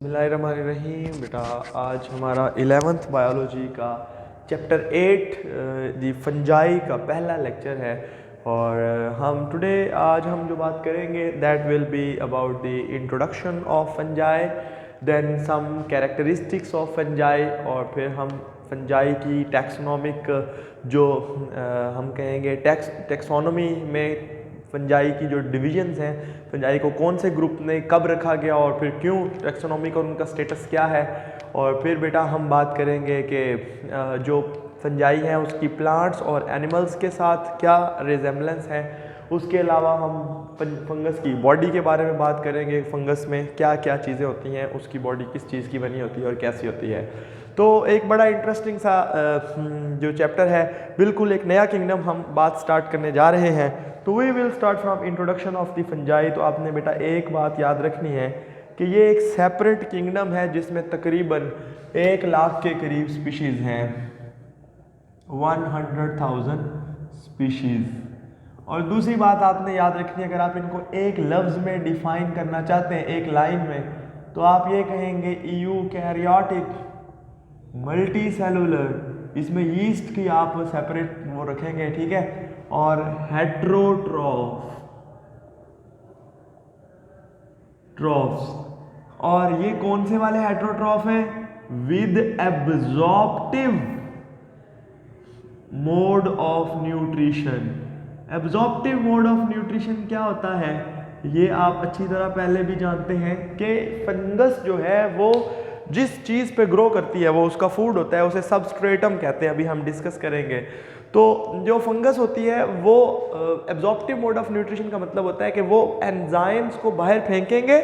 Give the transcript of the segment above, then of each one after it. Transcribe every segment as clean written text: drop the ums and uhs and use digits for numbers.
बिस्मिल्लाहिर्रहमानिर्रहीम। बेटा आज हमारा 11th बायोलॉजी का चैप्टर 8 दी फंजाई का पहला लेक्चर है और आज हम जो बात करेंगे that will be about the introduction of fungi, then some characteristics of fungi और फिर हम फंजाई की टैक्सोनॉमिक जो हम कहेंगे टैक्सोनॉमी में फंजाई की जो डिवीजन्स हैं, फंजाई को कौन से ग्रुप ने कब रखा गया और फिर क्यों टैक्सोनॉमी का उनका स्टेटस क्या है। और फिर बेटा हम बात करेंगे कि जो फंजाई है उसकी प्लांट्स और एनिमल्स के साथ क्या रिजेम्बलेंस है। उसके अलावा हम फंगस की बॉडी के बारे में बात करेंगे, फंगस में क्या क्या चीज़ें होती हैं, उसकी बॉडी किस चीज़ की बनी होती है और कैसी होती है। तो एक बड़ा इंटरेस्टिंग सा जो चैप्टर है, बिल्कुल एक नया किंगडम हम बात स्टार्ट करने जा रहे हैं। तो we will start from introduction of the fungi. तो आपने बेटा एक बात याद रखनी है कि ये एक सेपरेट किंगडम है जिसमें तकरीबन 1 लाख के करीब स्पीशीज़ हैं, 100,000 स्पीशीज़। और दूसरी बात आपने याद रखनी है, अगर आप इनको एक लफ्ज़ में डिफाइन करना चाहते हैं एक लाइन में, तो आप ये कहेंगे यूकैरियोटिक मल्टी सेलुलर। इसमें यीस्ट की आप सेपरेट वो रखेंगे, ठीक है। और हेट्रोट्रॉफ्स, और ये कौन से वाले हेट्रोट्रॉफ हैं? With absorptive mode of nutrition. Absorptive mode of nutrition क्या होता है, ये आप अच्छी तरह पहले भी जानते हैं कि फंगस जो है वो जिस चीज़ पे ग्रो करती है वो उसका फूड होता है, उसे सबस्ट्रेटम कहते हैं, अभी हम डिस्कस करेंगे। तो जो फंगस होती है वो एब्जॉर्प्टिव मोड ऑफ न्यूट्रिशन का मतलब होता है कि वो एंजाइम्स को बाहर फेंकेंगे,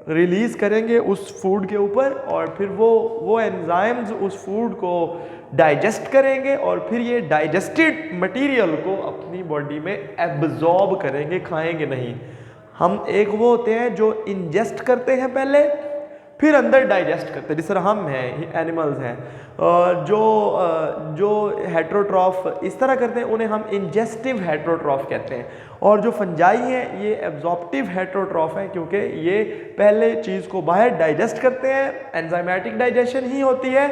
रिलीज करेंगे उस फूड के ऊपर, और फिर वो एंजाइम्स उस फूड को डाइजेस्ट करेंगे और फिर ये डाइजेस्टेड मटेरियल को अपनी बॉडी में एब्जॉर्ब करेंगे, खाएंगे नहीं। हम एक वो होते हैं जो इंजेस्ट करते हैं पहले, फिर अंदर डाइजेस्ट करते हैं, जिस तरह हम हैं, एनिमल्स हैं। जो हेट्रोट्रॉफ इस तरह करते हैं उन्हें हम इंजेस्टिव हेट्रोट्रॉफ कहते हैं। और जो फंजाई हैं ये एब्जॉर्प्टिव हेट्रोट्रॉफ है, क्योंकि ये पहले चीज़ को बाहर डाइजेस्ट करते हैं, एंजाइमेटिक डाइजेशन ही होती है,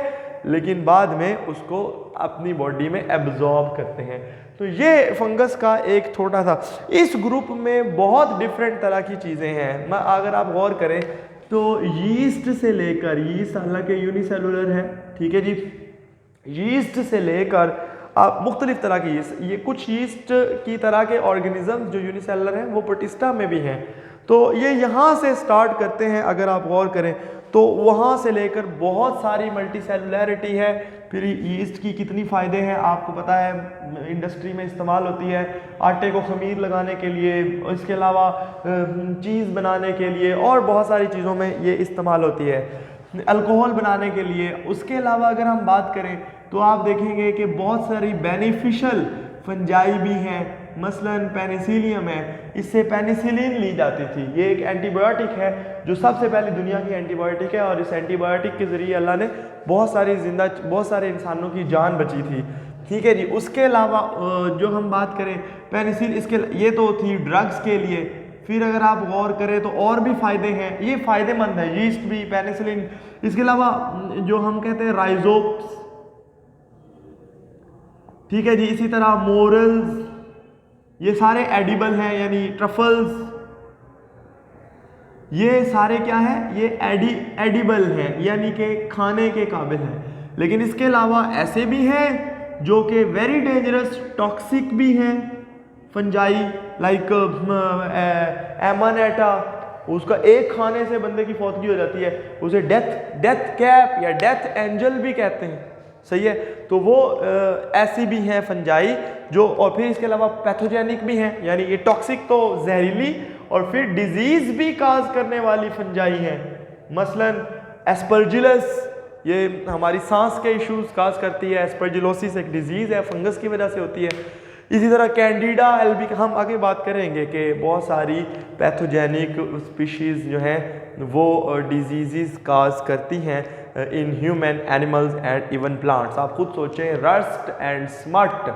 लेकिन बाद में उसको अपनी बॉडी में एब्जॉर्ब करते हैं। तो ये फंगस का एक छोटा सा, इस ग्रुप में बहुत डिफरेंट तरह की चीज़ें हैं। अगर आप गौर करें तो यीस्ट से लेकर, यीस्ट हालांकि यूनिसेलुलर है, ठीक है जी, यीस्ट से लेकर आप मुख्तलिफ तरह की यीस्ट, ये कुछ यीस्ट की तरह के ऑर्गेनिज्म जो यूनिसेलुलर हैं वो प्रोटिस्टा में भी हैं। तो ये यहाँ से स्टार्ट करते हैं, अगर आप गौर करें तो वहाँ से लेकर बहुत सारी मल्टी सेलुलैरिटी है। फिर यीस्ट की कितनी फ़ायदे हैं आपको पता है, इंडस्ट्री में इस्तेमाल होती है, आटे को खमीर लगाने के लिए, इसके अलावा चीज़ बनाने के लिए और बहुत सारी चीज़ों में ये इस्तेमाल होती है, अल्कोहल बनाने के लिए। उसके अलावा अगर हम बात करें तो आप देखेंगे कि बहुत सारी बेनिफिशियल फंजाई भी हैं, मसलन पेनिसिलियम है, इससे पेनिसिलिन ली जाती थी। ये एक एंटीबायोटिक है जो सबसे पहले दुनिया की एंटीबायोटिक है, और इस एंटीबायोटिक के ज़रिए अल्लाह ने बहुत सारे इंसानों की जान बची थी, ठीक है जी। उसके अलावा जो हम बात करें पेनिसिलिन, इसके ये तो थी ड्रग्स के लिए। फिर अगर आप गौर करें तो और भी फ़ायदे हैं, ये फ़ायदेमंद है, यीस्ट भी, पेनिसिलिन। इसके अलावा जो हम कहते हैं राइजोप्स, ठीक है जी, इसी तरह मोरल्स, ये सारे एडिबल हैं, यानी ट्रफल्स, ये सारे क्या है, ये एडिबल हैं, यानी कि खाने के काबिल हैं। लेकिन इसके अलावा ऐसे भी हैं जो कि वेरी डेंजरस, टॉक्सिक भी हैं फंजाई, लाइक एमानेटा, उसका एक खाने से बंदे की फौतगी हो जाती है, उसे डेथ कैप या डेथ एंजल भी कहते हैं, सही है। तो वो ऐसी भी हैं फंजाई जो, और फिर इसके अलावा पैथोजेनिक भी हैं, यानी ये टॉक्सिक तो जहरीली और फिर डिजीज भी काज करने वाली फंजाई हैं। मसलन एस्परजिलस, ये हमारी सांस के इश्यूज काज करती है, एस्परजिलोसिस एक डिजीज है, फंगस की वजह से होती है। इसी तरह कैंडिडा एल्बी, हम आगे बात करेंगे कि बहुत सारी पैथोजेनिक स्पीशीज़ जो हैं वो डिजीज़ काज करती हैं in human, animals and even plants. आप खुद सोचें, रस्ट एंड स्मट,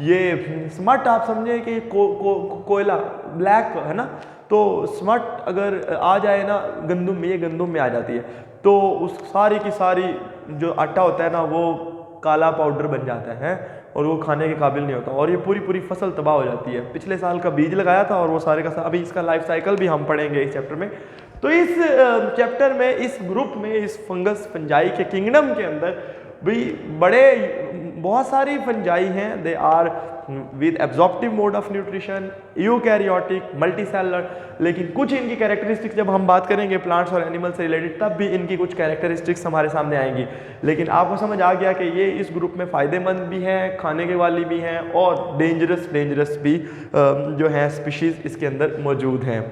ये स्मट आप समझें कि कोयला ब्लैक है ना, तो स्मट अगर आ जाए ना गंदम में, ये गंदम में आ जाती है, तो उस सारी की सारी जो आटा होता है ना वो काला पाउडर बन जाता है और वो खाने के काबिल नहीं होता और ये पूरी पूरी फसल तबाह हो जाती है। पिछले साल का बीज लगाया था और वो सारे का अभी इसका लाइफ साइकिल भी हम पढ़ेंगे इस चैप्टर में। तो इस चैप्टर में, इस ग्रुप में, इस फंगस फंजाई के किंगडम के अंदर भी बहुत सारी फंजाई हैं। They are with absorptive mode of nutrition, eukaryotic, multicellular, लेकिन कुछ इनकी कैरेक्टरिस्टिक्स जब हम बात करेंगे प्लांट्स और एनिमल से रिलेटेड तब भी इनकी कुछ कैरेक्टरिस्टिक्स हमारे सामने आएंगी। लेकिन आपको समझ आ गया कि ये इस ग्रुप में फ़ायदेमंद भी हैं, खाने के वाली भी हैं और डेंजरस भी जो हैं स्पीशीज़ इसके अंदर मौजूद हैं।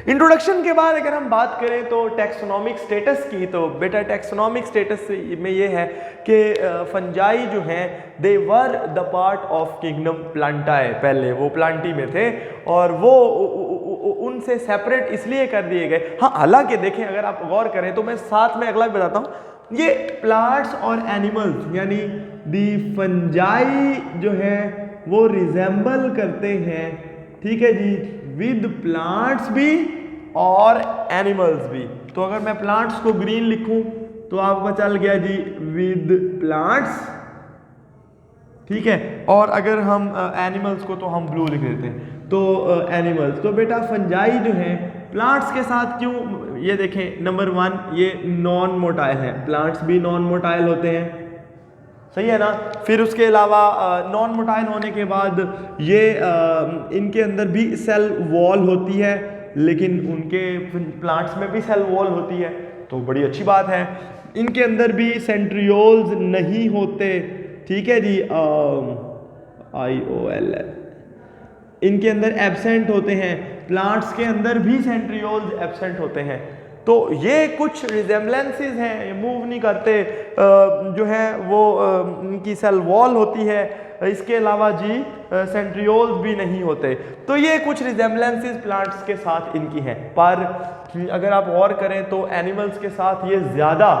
इंट्रोडक्शन के बाद अगर हम बात करें तो टैक्सोनॉमिक स्टेटस की, तो बेटा टैक्सोनॉमिक स्टेटस में ये है कि फंजाई जो हैं they were the part of kingdom Plantae, पहले वो प्लांटी में थे और वो उनसे सेपरेट इसलिए कर दिए गए। हाँ, हालांकि देखें अगर आप गौर करें तो मैं साथ में अगला भी बताता हूँ, ये प्लांट्स और एनिमल्स यानी दी फंजाई जो है वो रिजेंबल करते हैं, ठीक है जी, विद प्लांट्स भी और एनिमल्स भी। तो अगर मैं प्लांट्स को ग्रीन लिखूं तो आपको चल गया जी विद प्लांट्स, ठीक है, और अगर हम एनिमल्स को तो हम ब्लू लिख देते हैं, तो एनिमल्स। तो बेटा फंजाई जो है प्लांट्स के साथ क्यों, ये देखें नंबर 1 ये नॉन मोटाइल है, प्लांट्स भी नॉन मोटाइल होते हैं, सही है ना। फिर उसके अलावा नॉन मोटाइल होने के बाद ये इनके अंदर भी सेल वॉल होती है, लेकिन उनके प्लांट्स में भी सेल वॉल होती है, तो बड़ी अच्छी बात है। इनके अंदर भी सेंट्रियोल्स नहीं होते, ठीक है जी, IOL इनके अंदर एब्सेंट होते हैं, प्लांट्स के अंदर भी सेंट्रियोल्स एब्सेंट होते हैं। तो ये कुछ रिजेम्बलेंसेस हैं, ये मूव नहीं करते, जो है वो इनकी सेल वॉल होती है, इसके अलावा जी सेंट्रियोल्स भी नहीं होते। तो ये कुछ रिजेम्बलेंसेस प्लांट्स के साथ इनकी हैं, पर अगर आप गौर करें तो एनिमल्स के साथ ये ज़्यादा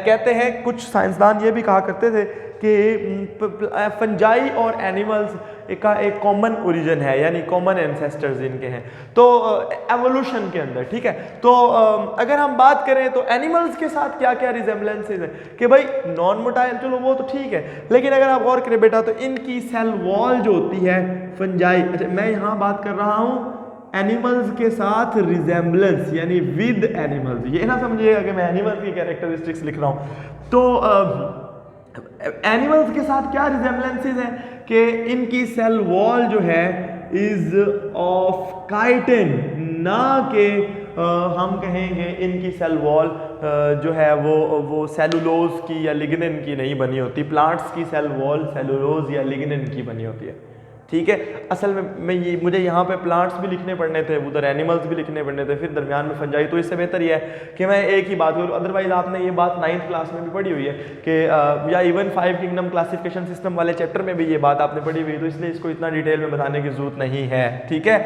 कहते हैं, कुछ साइंसदान ये भी कहा करते थे कि फंजाई और एनिमल्स का एक कॉमन ओरिजिन है, यानी कॉमन एंसेस्टर्स इनके हैं, तो एवोल्यूशन के अंदर, ठीक है। तो अगर हम बात करें तो एनिमल्स के साथ क्या क्या रिजेम्बलेंसेज है कि भाई नॉन मोटाइल, चलो वो तो ठीक है, लेकिन अगर आप गौर करें बेटा तो इनकी सेल वॉल जो होती है फंजाई, अच्छा मैं यहाँ बात कर रहा हूँ एनिमल्स के साथ रिजेम्बलेंस यानी विद एनिमल्स, ये ना समझिएगा कि मैं एनिमल्स की कैरेक्टरिस्टिक्स लिख रहा हूँ। तो एनिमल्स के साथ क्या रिजेम्बलेंसेज है कि इनकी सेल वॉल जो है इज ऑफ काइटिन, ना कि हम कहेंगे इनकी सेल वॉल जो है वो सेलुलोज की या लिग्निन की नहीं बनी होती। प्लांट्स की सेल वॉल सेलुलोज या लिग्निन की बनी होती है, ठीक है। असल में मुझे यहाँ पे प्लांट्स भी लिखने पड़ने थे, उधर एनिमल्स भी लिखने पड़ने थे, फिर दरमियान में फंजाई, तो इससे बेहतर ये है कि मैं एक ही बात करूँ। अदरवाइज आपने ये बात 9th क्लास में भी पढ़ी हुई है कि या इवन 5 किंगडम क्लासिफिकेशन सिस्टम वाले चैप्टर में भी ये बात आपने पढ़ी हुई है, तो इसलिए इसको इतना डिटेल में बताने की जरूरत नहीं है, ठीक है।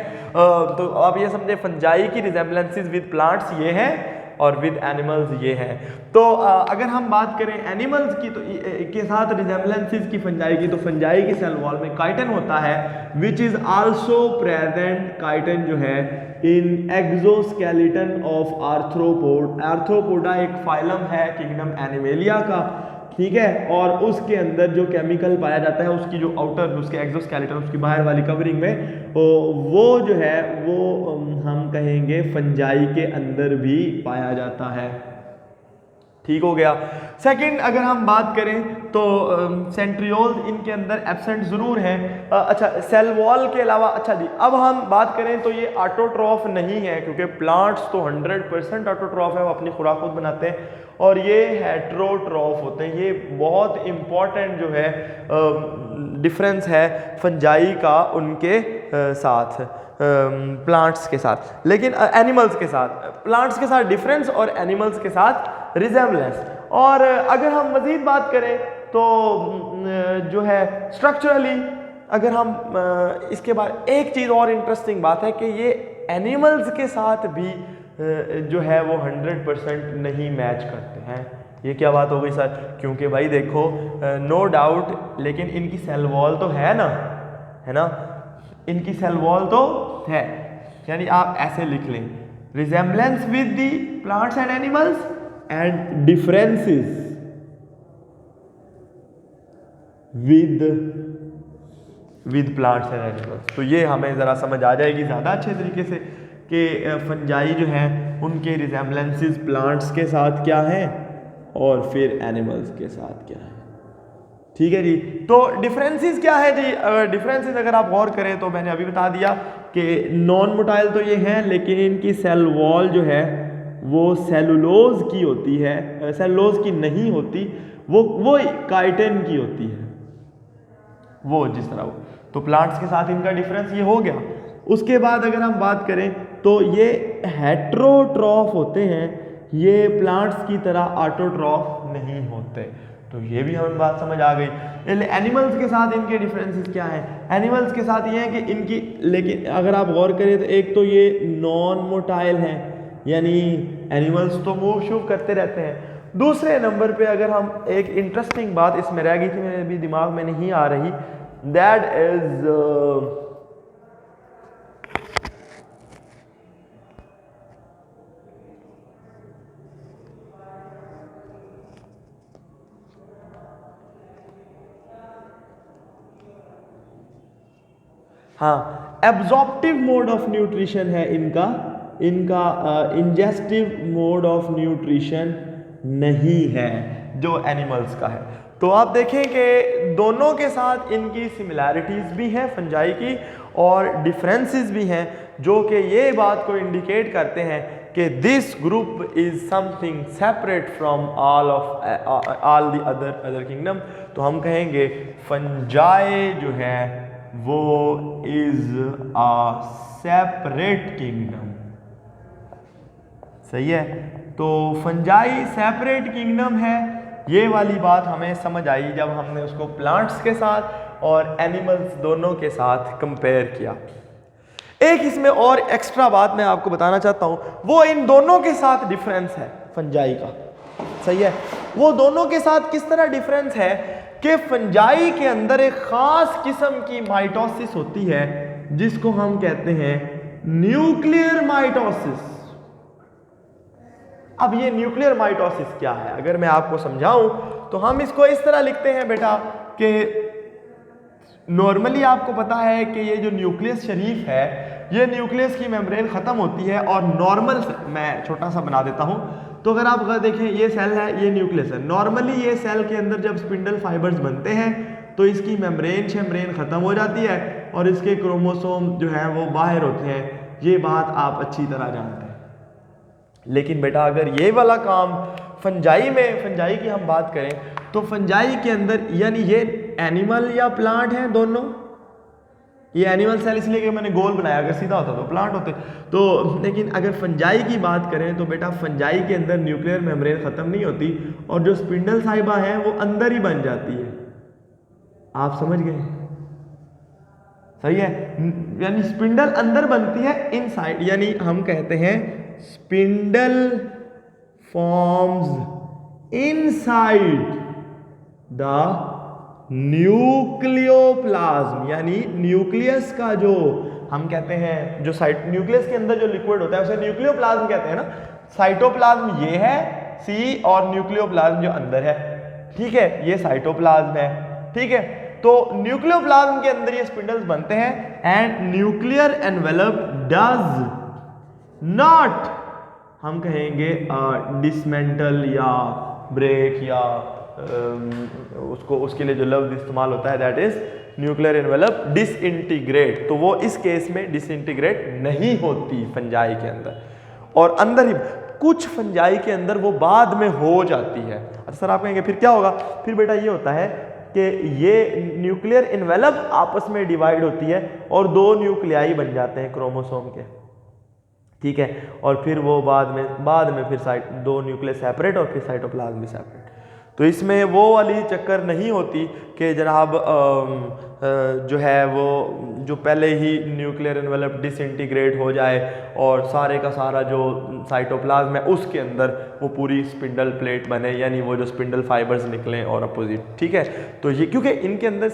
तो आप ये समझे फंजाई की रिजेम्बलेंसेज विद प्लांट्स ये है और विद एनिमल्स ये है। तो अगर हम बात करें एनिमल्स की तो के साथ रिजेम्बलेंसेस की फंजाई की, तो फंजाई की सेल वॉल में काइटिन होता है, which is also present, chitin जो है इन एक्सोस्केलेटन ऑफ आर्थ्रोपोड। आर्थ्रोपोडा एक फाइलम है किंगडम एनिमेलिया का, ठीक है, और उसके अंदर जो केमिकल पाया जाता है उसकी जो आउटर, उसके एक्सोस्केलेटन, उसकी बाहर वाली कवरिंग में, वो जो है वो हम कहेंगे फंजाई के अंदर भी पाया जाता है, ठीक हो गया। सेकंड अगर हम बात करें तो सेंट्रियोल्स इनके अंदर एब्सेंट जरूर हैं। अच्छा सेल वॉल के अलावा, अच्छा जी अब हम बात करें तो ये ऑटोट्रॉफ नहीं है, क्योंकि प्लांट्स तो 100% ऑटोट्रॉफ है, वो अपनी खुराक खुद बनाते हैं, और ये हेट्रोट्रॉफ होते हैं। ये बहुत इंपॉर्टेंट जो है डिफरेंस है फंजाई का उनके साथ, प्लांट्स के साथ, लेकिन एनिमल्स के साथ, प्लांट्स के साथ डिफरेंस और एनिमल्स के साथ रिजेम्बलेंस। और अगर हम मजीद बात करें तो जो है स्ट्रक्चरली, अगर हम इसके बाद एक चीज़ और इंटरेस्टिंग बात है कि ये एनिमल्स के साथ भी जो है वो 100% नहीं मैच करते हैं। ये क्या बात हो गई सर? क्योंकि भाई देखो नो डाउट, लेकिन इनकी सेल वॉल तो है ना, है ना, इनकी सेल वॉल तो है, यानी आप ऐसे लिख लें resemblance with the plants and animals and differences with plants and animals. तो ये हमें ज़रा समझ आ जाएगी ज़्यादा अच्छे तरीके से कि फंजाई जो हैं उनके रिजेम्बलेंसेस प्लांट्स के साथ क्या हैं और फिर एनिमल्स के साथ क्या है। ठीक है जी। तो डिफरेंसेस क्या है जी? डिफरेंसेस अगर आप गौर करें तो मैंने अभी बता दिया कि नॉन मोटाइल तो ये हैं, लेकिन इनकी सेल वॉल जो है वो सेलुलोज की होती है, सेलुलोज की नहीं होती, वो काइटिन की होती है, वो जिस तरह वो। तो प्लांट्स के साथ इनका डिफरेंस ये हो गया। उसके बाद अगर हम बात करें तो ये हेट्रोट्रॉफ होते हैं, ये प्लांट्स की तरह ऑटोट्रॉफ नहीं होते। तो ये भी हमें बात समझ आ गई। एनिमल्स के साथ इनके डिफरेंसेस क्या है? एनिमल्स के साथ ये है कि इनकी, लेकिन अगर आप गौर करें तो एक तो ये नॉन मोटाइल हैं, यानी एनिमल्स तो मूव शूव करते रहते हैं। दूसरे नंबर पे अगर हम, एक इंटरेस्टिंग बात इसमें रह गई थी, मेरे अभी दिमाग में नहीं आ रही, दैट इज हाँ, एब्जॉर्प्टिव मोड ऑफ न्यूट्रिशन है इनका, इंजेस्टिव मोड ऑफ न्यूट्रिशन नहीं है जो एनिमल्स का है। तो आप देखें कि दोनों के साथ इनकी सिमिलैरिटीज़ भी हैं फंजाई की, और डिफरेंसेस भी हैं, जो कि ये बात को इंडिकेट करते हैं कि this group is something separate from all the other kingdom. तो हम कहेंगे फंजाई जो है वो इज अ सेपरेट किंगडम। सही है। तो फंजाई सेपरेट किंगडम है, ये वाली बात हमें समझ आई जब हमने उसको प्लांट्स के साथ और एनिमल्स दोनों के साथ कंपेयर किया। एक इसमें और एक्स्ट्रा बात मैं आपको बताना चाहता हूं, वो इन दोनों के साथ डिफरेंस है फंजाई का। सही है। वो दोनों के साथ किस तरह डिफरेंस है कि फंजाई के अंदर एक खास किस्म की माइटोसिस होती है जिसको हम कहते हैं न्यूक्लियर माइटोसिस। अब ये न्यूक्लियर माइटोसिस क्या है अगर मैं आपको समझाऊं तो हम इसको इस तरह लिखते हैं बेटा कि नॉर्मली आपको पता है कि ये जो न्यूक्लियस शरीफ है, ये न्यूक्लियस की मेम्ब्रेन ख़त्म होती है और नॉर्मल, मैं छोटा सा बना देता हूँ। तो अगर आप देखें ये सेल है, ये न्यूक्लियस है। नॉर्मली ये सेल के अंदर जब स्पिंडल फाइबर्स बनते हैं तो इसकी मेम्ब्रेन ख़त्म हो जाती है और इसके क्रोमोसोम जो है वो बाहर होते हैं। ये बात आप अच्छी तरह जानते हैं। लेकिन बेटा अगर ये वाला काम फंजाई की हम बात करें तो फंजाई के अंदर, यानी ये एनिमल या प्लांट है दोनों, ये एनिमल सेल इसलिए कि मैंने गोल बनाया, अगर सीधा होता तो प्लांट होते। तो लेकिन अगर फंजाई की बात करें तो बेटा फंजाई के अंदर न्यूक्लियर मेम्ब्रेन ख़त्म नहीं होती और जो स्पिंडल साइबा है वो अंदर ही बन जाती है। आप समझ गए? सही है। यानी स्पिंडल अंदर बनती है इनसाइड, यानी हम कहते हैं spindle forms inside the nucleoplasm, यानी न्यूक्लियस का जो हम कहते हैं, जो न्यूक्लियस के अंदर जो लिक्विड होता है उसे न्यूक्लियोप्लाज्म कहते हैं ना। साइटोप्लाज्म ये है सी, और न्यूक्लियोप्लाज्म जो अंदर है, ठीक है, ये साइटोप्लाज्म है। ठीक है। तो न्यूक्लियोप्लाज्म के अंदर ये स्पिंडल्स बनते हैं and nuclear envelope does not, हम कहेंगे डिसमेंटल या ब्रेक या उसको, उसके लिए जो लफ्ज इस्तेमाल होता है that is nuclear envelope disintegrate. तो वो इस केस में डिसइंटीग्रेट नहीं होती फंजाई के अंदर, और अंदर ही कुछ फंजाई के अंदर वो बाद में हो जाती है। अच्छा सर आप कहेंगे फिर क्या होगा? फिर बेटा ये होता है कि ये न्यूक्लियर एनवेलप आपस में डिवाइड होती है और दो न्यूक्लियाई बन जाते हैं क्रोमोसोम के। ठीक है। और फिर वो बाद में फिर दो न्यूक्लियस सेपरेट और फिर साइटोप्लाज्म भी सेपरेट। तो इसमें वो वाली चक्कर नहीं होती कि जनाब जो है वो जो पहले ही न्यूक्लियर एनवेलप डिसइंटीग्रेट हो जाए और सारे का सारा जो साइटोप्लाज्म है उसके अंदर वो पूरी स्पिंडल प्लेट बने, यानी वो जो स्पिंडल फाइबर्स निकलें और अपोजिट, ठीक है। तो ये क्योंकि इनके अंदर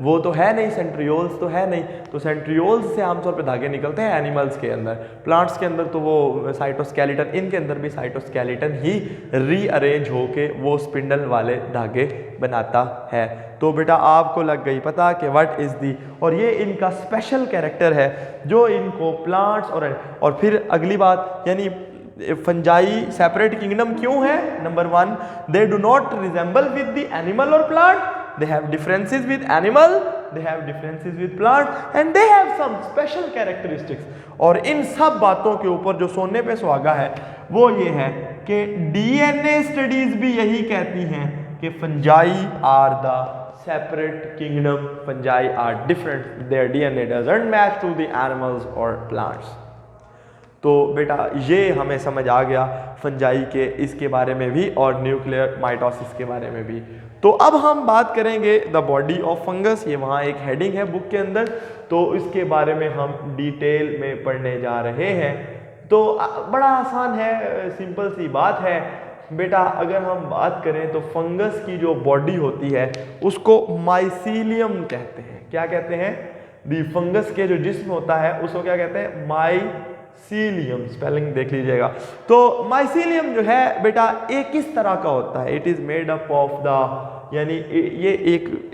वो तो है नहीं, सेंट्रियोल्स तो है नहीं, तो सेंट्रियोल्स से आमतौर पे धागे निकलते हैं एनिमल्स के अंदर, प्लांट्स के अंदर तो वो साइटोस्केलेटन, इनके अंदर भी साइटोस्केलेटन ही रीअरेंज होके वो स्पिंडल वाले धागे बनाता है। तो बेटा आपको लग गई पता कि व्हाट इज़ दी, और ये इनका स्पेशल कैरेक्टर है जो इनको प्लांट्स और फिर अगली बात, यानी फंजाई सेपरेट किंगडम क्यों है? Number 1, they do not resemble with the animal और plant, they have differences with animal, they have differences with plant and they have some special characteristics। और इन सब बातों के ऊपर जो सोने पे सुहागा है वो ये है कि डीएनए स्टडीज भी यही कहती हैं कि fungi are the separate kingdom, fungi are different, their DNA doesn't match to the animals or plants। तो बेटा ये हमें समझ आ गया फंजाई के इसके बारे में भी और न्यूक्लियर माइटोसिस के बारे में भी। तो अब हम बात करेंगे द बॉडी ऑफ फंगस, ये वहाँ एक हेडिंग है बुक के अंदर, तो इसके बारे में हम डिटेल में पढ़ने जा रहे हैं। तो बड़ा आसान है, सिंपल सी बात है बेटा। अगर हम बात करें तो फंगस की जो बॉडी होती है उसको माइसीलियम कहते हैं। क्या कहते हैं? दी फंगस के जो जिस्म होता है उसको क्या कहते हैं? माइसीलियम। स्पेलिंग देख लीजिएगा। तो माइसीलियम जो है बेटा एक किस तरह का होता है? It is made up of the, यानी ये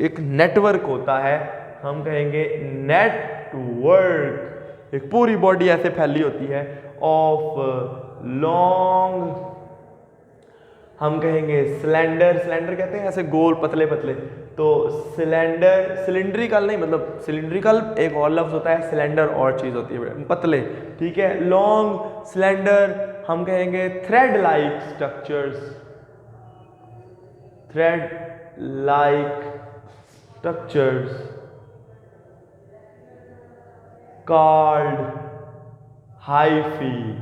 एक नेटवर्क होता है, हम कहेंगे नेटवर्क। एक पूरी बॉडी ऐसे फैली होती है ऑफ लॉन्ग, हम कहेंगे स्लेंडर, स्लेंडर कहते हैं ऐसे गोल पतले पतले, तो सिलेंडर, सिलिंड्रिकल नहीं, मतलब सिलिंड्रिकल एक और लफ्ज होता है, सिलेंडर और चीज होती है पतले, ठीक है। लॉन्ग स्लेंडर, हम कहेंगे thread like structures, thread like structures called hyphae,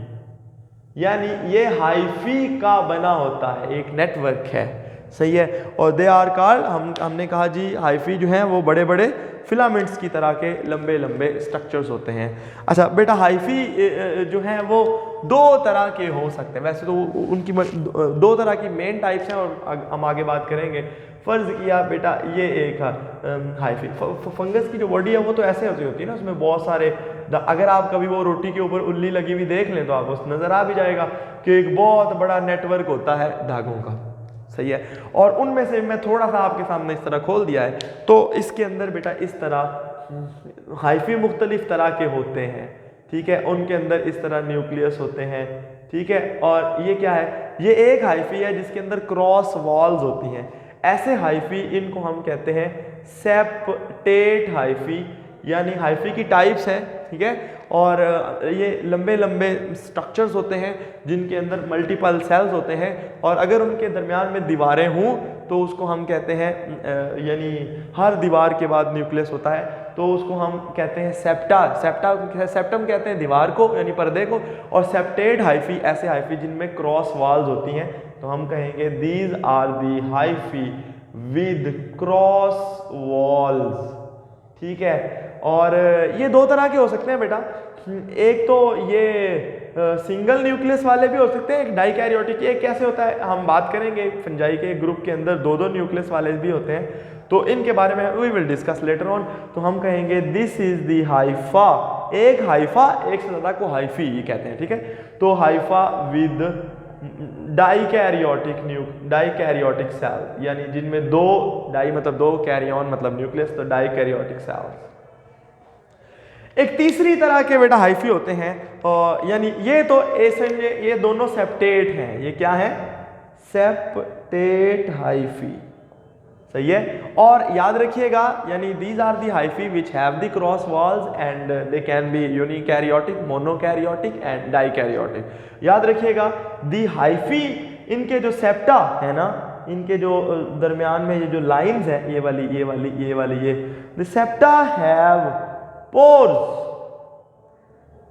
यानी ये हाइफी का बना होता है, एक नेटवर्क है, सही है। और दे आर कॉल्ड, हमने कहा जी हाइफी जो हैं वो बड़े बड़े फिलामेंट्स की तरह के लंबे लंबे स्ट्रक्चर्स होते हैं। अच्छा बेटा हाइफी जो हैं वो दो तरह के हो सकते हैं, वैसे तो उनकी दो तरह की मेन टाइप्स हैं और हम आगे बात करेंगे। फ़र्ज़ किया बेटा ये एक हाइफी फंगस की जो बॉडी है वो तो ऐसे होती है ना, उसमें बहुत सारे, अगर आप कभी वो रोटी के ऊपर उल्ली लगी हुई देख लें तो आपको नज़र आ भी जाएगा कि एक बहुत बड़ा नेटवर्क होता है धागों का, सही है। और उनमें से मैं थोड़ा सा आपके सामने इस तरह खोल दिया है, तो इसके अंदर बेटा इस तरह हाइफी मुख्तलिफ तरह के होते हैं, ठीक है। उनके अंदर इस तरह न्यूक्लियस होते हैं, ठीक है। और ये क्या है? ये एक हाइफी है जिसके अंदर क्रॉस वॉल्स होती हैं। ऐसे हाइफी इनको हम कहते हैं सेप्टेट हाइफी, यानी हाइफी की टाइप्स हैं, ठीक है। और ये लंबे लंबे स्ट्रक्चर्स होते हैं जिनके अंदर मल्टीपल सेल्स होते हैं, और अगर उनके दरमियान में दीवारें हों तो उसको हम कहते हैं, यानी हर दीवार के बाद न्यूक्लियस होता है तो उसको हम कहते हैं सेप्टा। सेप्टम कहते हैं दीवार को, यानी पर्दे को, और सेप्टेड हाइफी ऐसे हाइफी जिनमें क्रॉस वॉल्स होती हैं, तो हम कहेंगे these are the hyphae with cross walls, ठीक है। और ये दो तरह के हो सकते हैं बेटा, एक तो ये सिंगल न्यूक्लियस वाले भी हो सकते हैं, एक डाइकैरियोटिक। ये कैसे होता है हम बात करेंगे। फंजाई के ग्रुप के अंदर दो दो न्यूक्लियस वाले भी होते हैं, तो इनके बारे में we will discuss later on. तो हम कहेंगे दिस इज दी हाइफा, एक हाइफा, एक से ज्यादा को हाइफी ये कहते हैं, ठीक है। तो हाइफा विद डाइकैरियोटिक सेल, यानी जिनमें दो, डाई मतलब दो, कैरियन मतलब न्यूक्लियस, तो डाइकैरियोटिक सेल्स। एक तीसरी तरह के बेटा हाइफी होते हैं, यानी ये तो ये दोनों सेप्टेट हैं। ये क्या है? सेप्टेट हाइफी, सही है। और याद रखिएगा, यानी these are the hyphae which have the cross walls and they can be unikaryotic, monokaryotic and dikaryotic. याद रखिएगा दी हाइफी, इनके जो सेप्टा है ना, इनके जो दरमियान में ये जो लाइंस है, ये वाली ये वाली ये वाली ये, the septa have pores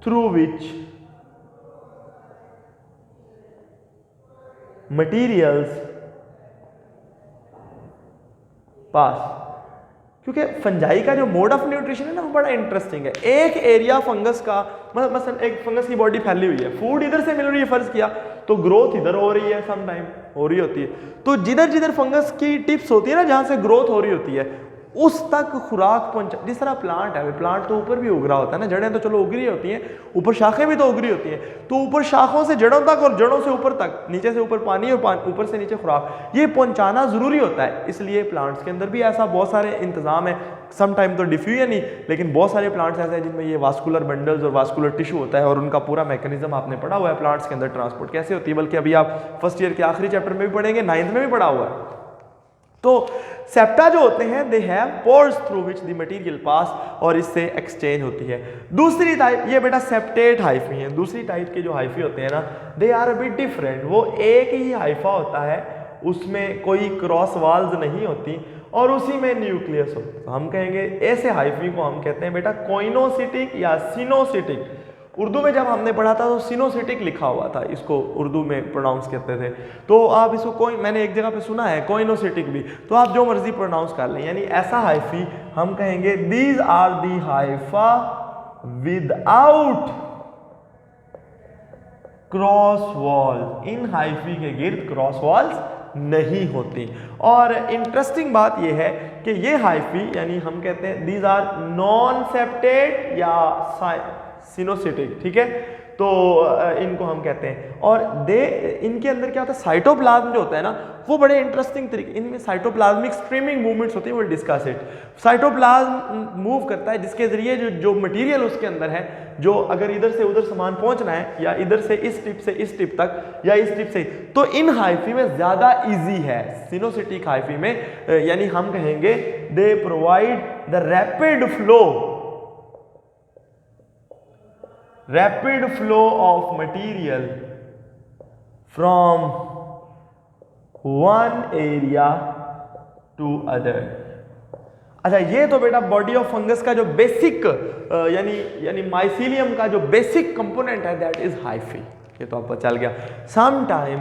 through which materials पास। क्योंकि फंजाई का जो मोड ऑफ न्यूट्रिशन है ना वो बड़ा इंटरेस्टिंग है। एक एरिया फंगस का, मतलब एक फंगस की बॉडी फैली हुई है, फूड इधर से मिल रही है फर्ज किया, तो ग्रोथ इधर हो रही है, सम टाइम हो रही होती है, तो जिधर जिधर फंगस की टिप्स होती है ना जहां से ग्रोथ हो रही होती है उस तक खुराक पहुंचा। जिस तरह प्लांट है, प्लांट तो ऊपर भी उग रहा होता है ना, जड़ें तो चलो उग रही होती हैं, ऊपर शाखें भी तो उग रही होती हैं, तो ऊपर शाखों से जड़ों तक और जड़ों से ऊपर तक, नीचे से ऊपर पानी और ऊपर से नीचे खुराक, ये पहुंचाना जरूरी होता है। इसलिए प्लांट्स के अंदर भी ऐसा बहुत सारे इंतजाम है, सम टाइम तो डिफ्यूजन ही, लेकिन बहुत सारे प्लांट्स ऐसे हैं जिनमें ये वास्कुलर बंडल्स और वास्कुलर टिश्यू होता है और उनका पूरा मैकेनिज्म आपने पढ़ा हुआ है, प्लांट्स के अंदर ट्रांसपोर्ट कैसे होती है, बल्कि अभी आप फर्स्ट ईयर के आखिरी चैप्टर में भी पढ़ेंगे, 9th में भी पढ़ा हुआ है। तो सेप्टा जो होते हैं they have pores through which the material pass, और इससे एक्सचेंज होती है। दूसरी टाइप, ये बेटा सेप्टेट हाइफी है। दूसरी टाइप के जो हाइफी होते हैं ना, they are a bit different. वो एक ही हाइफा होता है, उसमें कोई क्रॉस वाल्स नहीं होती और उसी में न्यूक्लियस होता है। तो हम कहेंगे ऐसे हाइफी को हम कहते हैं बेटा कोइनोसिटिक या सिनोसिटिक। उर्दू में जब हमने पढ़ा था तो सिनोसिटिक लिखा हुआ था, इसको उर्दू में प्रोनाउंस करते थे। तो आप इसको कोई, मैंने एक जगह पे सुना है कोइनोसिटिक भी, तो आप जो मर्जी प्रोनाउंस कर लें। यानी ऐसा हाइफी हम कहेंगे these are the hypha without cross wall. इन हाइफी के गिर्द क्रॉस वॉल्स नहीं होती। और इंटरेस्टिंग बात यह है कि ये हाइफी, यानी हम कहते हैं दीज आर नॉन सेप्टेट या सिनोसिटिक, ठीक है, तो इनको हम कहते हैं। और इनके अंदर क्या होता है, साइटोप्लाज्म जो होता है ना, वो बड़े इंटरेस्टिंग तरीके, इनमें साइटोप्लाज्मिक स्ट्रीमिंग मूवमेंट्स होती है, वो डिस्कस इट। साइटोप्लाज्म मूव करता है जिसके जरिए जो मटेरियल उसके अंदर है, जो अगर इधर से उधर सामान पहुंचना है या इधर से इस टिप से इस टिप तक या इस टिप से, तो इन हाइफी में ज्यादा इजी है। सिनोसिटिक हाइफी में यानी हम कहेंगे they provide the rapid flow of material from one area to other. अच्छा, ये तो बेटा बॉडी ऑफ फंगस का जो बेसिक यानी माइसीलियम का जो बेसिक कंपोनेंट है, दैट इज हाइफी। ये तो आपको चल गया। सम टाइम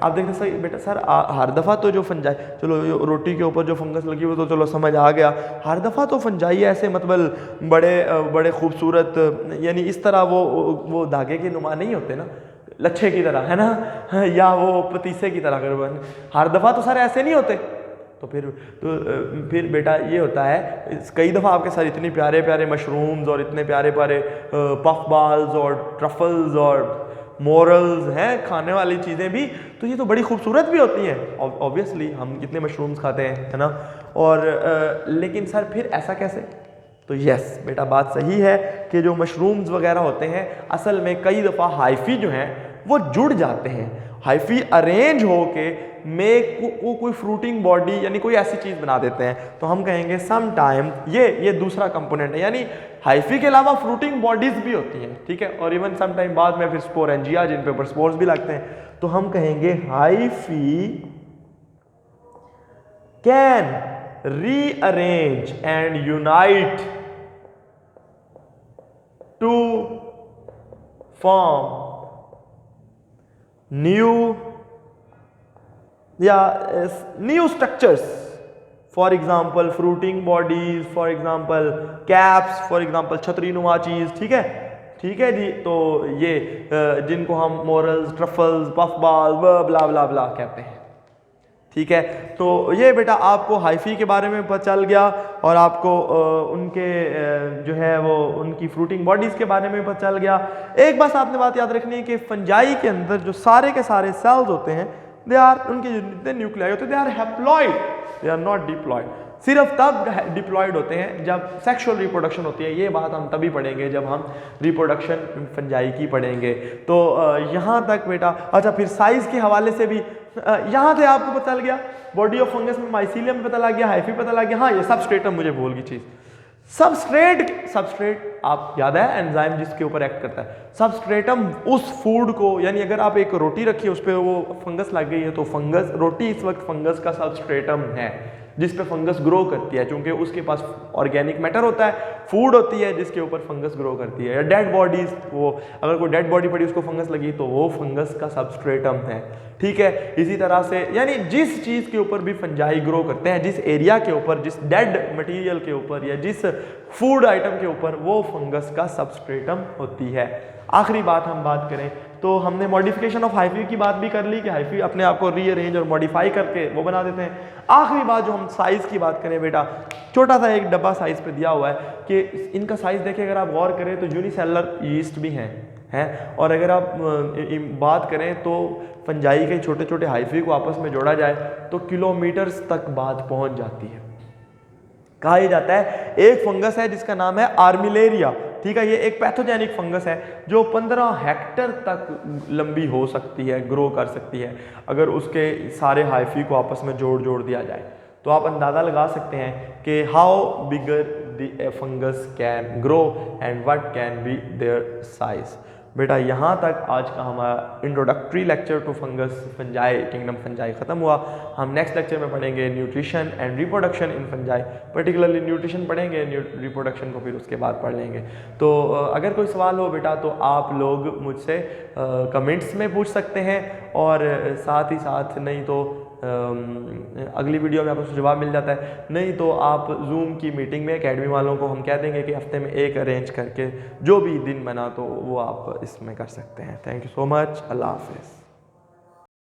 आप देखते सही बेटा सर, हर दफ़ा तो जो फंजाई, चलो रोटी के ऊपर जो फंगस लगी हुई तो चलो समझ आ गया, हर दफ़ा तो फंजाई ऐसे मतलब बड़े खूबसूरत, यानी इस तरह वो धागे के नुमा नहीं होते ना, लच्छे की तरह, है ना, या वो पतीसे की तरह कर, हर दफ़ा तो सर ऐसे नहीं होते। तो फिर बेटा ये होता है, कई दफ़ा आपके साथ इतने प्यारे प्यारे मशरूम्स और इतने प्यारे प्यारे पफ बाल्स और ट्रफल्स और मोरल्स हैं, खाने वाली चीज़ें भी, तो ये तो बड़ी खूबसूरत भी होती हैं। ऑब्वियसली हम कितने मशरूम्स खाते हैं, है ना, और लेकिन सर फिर ऐसा कैसे? तो यस बेटा, बात सही है कि जो मशरूम्स वगैरह होते हैं, असल में कई दफ़ा हाइफी जो हैं वो जुड़ जाते हैं। हाइफी अरेंज होके वो कोई फ्रूटिंग बॉडी यानी कोई ऐसी चीज़ बना देते हैं। तो हम कहेंगे सम टाइम ये दूसरा कंपोनेंट है, यानी हाइफी के अलावा फ्रूटिंग बॉडीज भी होती हैं, ठीक है, और इवन सम टाइम बाद में फिर स्पोरेंजिया, जिन पे स्पोर्स भी लगते हैं। तो हम कहेंगे hyphae can rearrange and unite to form new structures, for example fruiting bodies, for example caps, for example छतरी नुमा चीज़, ठीक है जी। तो ये जिनको हम मोरल्स, ट्रफल्स, पफ बाल, ब्ला ब्ला ब्ला कहते हैं, ठीक है। तो ये बेटा आपको हाइफी के बारे में पता चल गया और आपको उनके जो है वो उनकी फ्रूटिंग बॉडीज़ के बारे में पता चल गया। एक बस आपने बात याद रखनी है कि फंजाई के अंदर जो सारे के सारे सेल्स होते हैं, दे आर, उनके जितने न्यूक्लियाई होते हैं, they are haploid, they are not diploid. सिर्फ तब डिप्लॉयड होते हैं जब सेक्सुअल रिप्रोडक्शन होती है। ये बात हम तभी पढ़ेंगे जब हम रिप्रोडक्शन फंजाई की पढ़ेंगे। तो यहाँ तक बेटा। अच्छा, फिर साइज के हवाले से भी यहाँ से आपको पता चल गया, बॉडी ऑफ फंगस में माइसीलियम में पता लग गया, हाइफी पता लग गया। हाँ, ये सबस्ट्रेटम मुझे भूल गई चीज़, सबस्ट्रेट आप याद है, एंजाइम जिसके ऊपर एक्ट करता है। सबस्ट्रेटम उस फूड को, यानी अगर आप एक रोटी रखिए उस पर वो फंगस लग गई है, तो फंगस, रोटी इस वक्त फंगस का सबस्ट्रेटम है, जिस पे फंगस ग्रो करती है, क्योंकि उसके पास ऑर्गेनिक मैटर होता है, फूड होती है जिसके ऊपर फंगस ग्रो करती है। या डेड बॉडीज, वो अगर कोई डेड बॉडी पड़ी उसको फंगस लगी तो वो फंगस का सबस्ट्रेटम है, ठीक है। इसी तरह से यानी जिस चीज़ के ऊपर भी फंजाई ग्रो करते हैं, जिस एरिया के ऊपर, जिस डेड मटेरियल के ऊपर या जिस फूड आइटम के ऊपर, वो फंगस का सबस्ट्रेटम होती है। आखिरी बात हम बात करें तो हमने मॉडिफिकेशन ऑफ हाइफी की बात भी कर ली कि हाइफी अपने आप को रीअरेंज और मॉडिफाई करके वो बना देते हैं। आखिरी बात जो हम साइज़ की बात करें बेटा, छोटा सा एक डब्बा साइज़ पे दिया हुआ है कि इनका साइज़ देखें, अगर आप गौर करें तो यूनिसेलुलर यीस्ट भी हैं और अगर आप बात करें तो फंजाई के छोटे छोटे हाइफी को आपस में जोड़ा जाए तो किलोमीटर्स तक बात पहुंच जाती है। कहा यह जाता है एक फंगस है जिसका नाम है आर्मिलेरिया, ठीक है। ये एक पैथोजेनिक फंगस है जो 15 हेक्टर तक लंबी हो सकती है, ग्रो कर सकती है अगर उसके सारे हाइफी को आपस में जोड़ दिया जाए। तो आप अंदाज़ा लगा सकते हैं कि how bigger the fungus can grow and what can be their size. बेटा यहाँ तक आज का हमारा introductory lecture to fungus fungi kingdom fungi ख़त्म हुआ। हम नेक्स्ट लेक्चर में पढ़ेंगे nutrition and reproduction in fungi, particularly nutrition पढ़ेंगे, रिप्रोडक्शन को फिर उसके बाद पढ़ लेंगे। तो अगर कोई सवाल हो बेटा तो आप लोग मुझसे कमेंट्स में पूछ सकते हैं और साथ ही साथ नहीं तो अगली वीडियो में आपको जवाब मिल जाता है, नहीं तो आप जूम की मीटिंग में एकेडमी वालों को हम कह देंगे कि हफ्ते में एक अरेंज करके जो भी दिन बना तो वो आप इसमें कर सकते हैं। थैंक यू सो मच, अल्लाह हाफिज़।